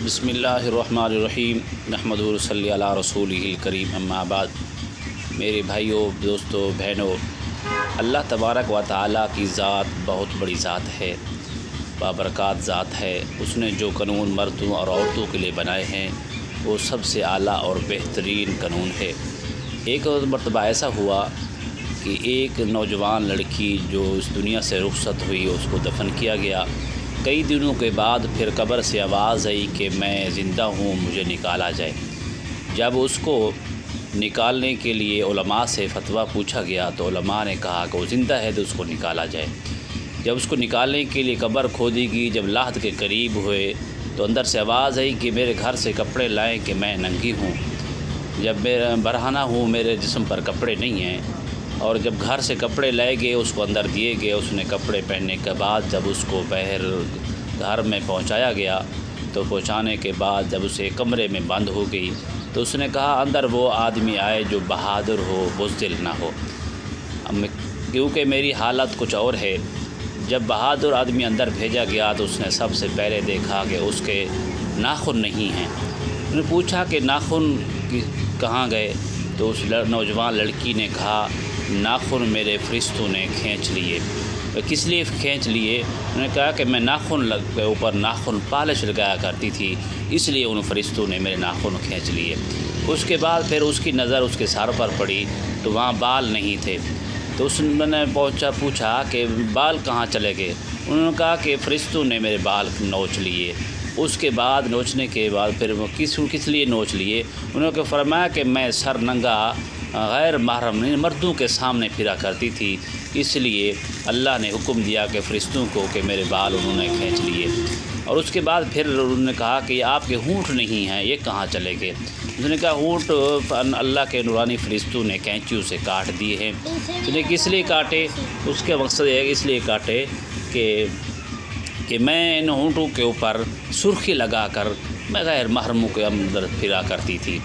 بسم اللہ الرحمن الرحیم نحمدہ و صلی علی رسولہ الکریم اما بعد۔ میرے بھائیوں، دوستوں، بہنوں، اللہ تبارک و تعالیٰ کی ذات بہت بڑی ذات ہے، بابرکات ذات ہے۔ اس نے جو قانون مردوں اور عورتوں کے لیے بنائے ہیں وہ سب سے اعلیٰ اور بہترین قانون ہے۔ ایک مرتبہ ایسا ہوا کہ ایک نوجوان لڑکی جو اس دنیا سے رخصت ہوئی، اس کو دفن کیا گیا۔ کئی دنوں کے بعد پھر قبر سے آواز آئی کہ میں زندہ ہوں، مجھے نکالا جائے۔ جب اس کو نکالنے کے لیے علماء سے فتویٰ پوچھا گیا تو علماء نے کہا کہ وہ زندہ ہے تو اس کو نکالا جائے۔ جب اس کو نکالنے کے لیے قبر کھودی گئی، جب لحد کے قریب ہوئے تو اندر سے آواز آئی کہ میرے گھر سے کپڑے لائیں کہ میں ننگی ہوں۔ جب میں برہنہ ہوں، میرے جسم پر کپڑے نہیں ہیں۔ اور جب گھر سے کپڑے لائے گئے، اس کو اندر دیے گئے۔ اس نے کپڑے پہننے کے بعد جب اس کو باہر گھر میں پہنچایا گیا تو پہنچانے کے بعد جب اسے کمرے میں بند ہو گئی تو اس نے کہا اندر وہ آدمی آئے جو بہادر ہو، بزدل نہ ہو، کیونککہ میری حالت کچھ اور ہے۔ جب بہادر آدمی اندر بھیجا گیا تو اس نے سب سے پہلے دیکھا کہ اس کے ناخن نہیں ہیں۔ انہوں نے پوچھا کہ ناخن کہاں گئے تو اس نوجوان لڑکی نے کہا ناخن میرے فرشتوں نے کھینچ لیے۔ کس لیے کھینچ لیے؟ انہوں نے کہا کہ میں ناخن کے اوپر ناخن پالش لگایا کرتی تھی، اس لیے ان فرشتوں نے میرے ناخن کھینچ لیے۔ اس کے بعد پھر اس کی نظر اس کے سر پر پڑی تو وہاں بال نہیں تھے، تو اس نے پوچھا کہ بال کہاں چلے گئے؟ انہوں نے کہا کہ فرشتوں نے میرے بال نوچ لیے۔ اس کے بعد نوچنے کے بعد پھر وہ کس لیے نوچ لیے؟ انہوں نے فرمایا کہ میں سر ننگا غیر محرم مردوں کے سامنے پھرا کرتی تھی، اس لیے اللہ نے حکم دیا کہ فرشتوں کو کہ میرے بال انہوں نے کھینچ لیے۔ اور اس کے بعد پھر انہوں نے کہا کہ یہ آپ کے ہونٹ نہیں ہیں، یہ کہاں چلے گئے؟ انہوں نے کہا ہونٹ اللہ کے نورانی فرشتوں نے کینچیوں سے کاٹ دیے ہیں۔ انہوں نے کس لیے کاٹے؟ اس کے مقصد ہے اس لیے کاٹے کہ میں ان ہونٹوں کے اوپر سرخی لگا کر میں غیر محرموں کے اندر پھرا کرتی تھی۔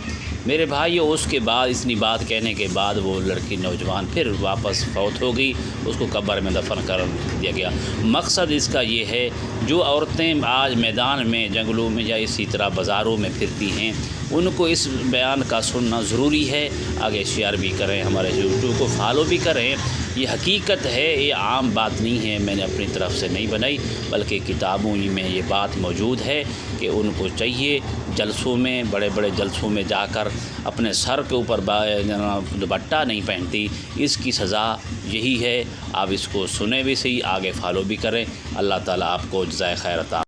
میرے بھائیوں، اس کے بعد اتنی بات کہنے کے بعد وہ لڑکی نوجوان پھر واپس فوت ہو گئی، اس کو قبر میں دفن کر دیا گیا۔ مقصد اس کا یہ ہے جو عورتیں آج میدان میں، جنگلوں میں یا اسی طرح بازاروں میں پھرتی ہیں، ان کو اس بیان کا سننا ضروری ہے۔ آگے شیئر بھی کریں، ہمارے یوٹیوب کو فالو بھی کریں۔ یہ حقیقت ہے، یہ عام بات نہیں ہے، میں نے اپنی طرف سے نہیں بنائی، بلکہ کتابوں میں یہ بات موجود ہے کہ ان کو چاہیے جلسوں میں، بڑے بڑے جلسوں میں جا کر اپنے سر کے اوپر دوپٹہ نہیں پہنتی، اس کی سزا یہی ہے۔ آپ اس کو سنیں بھی صحیح، آگے فالو بھی کریں۔ اللہ تعالیٰ آپ کو جزائے خیر عطا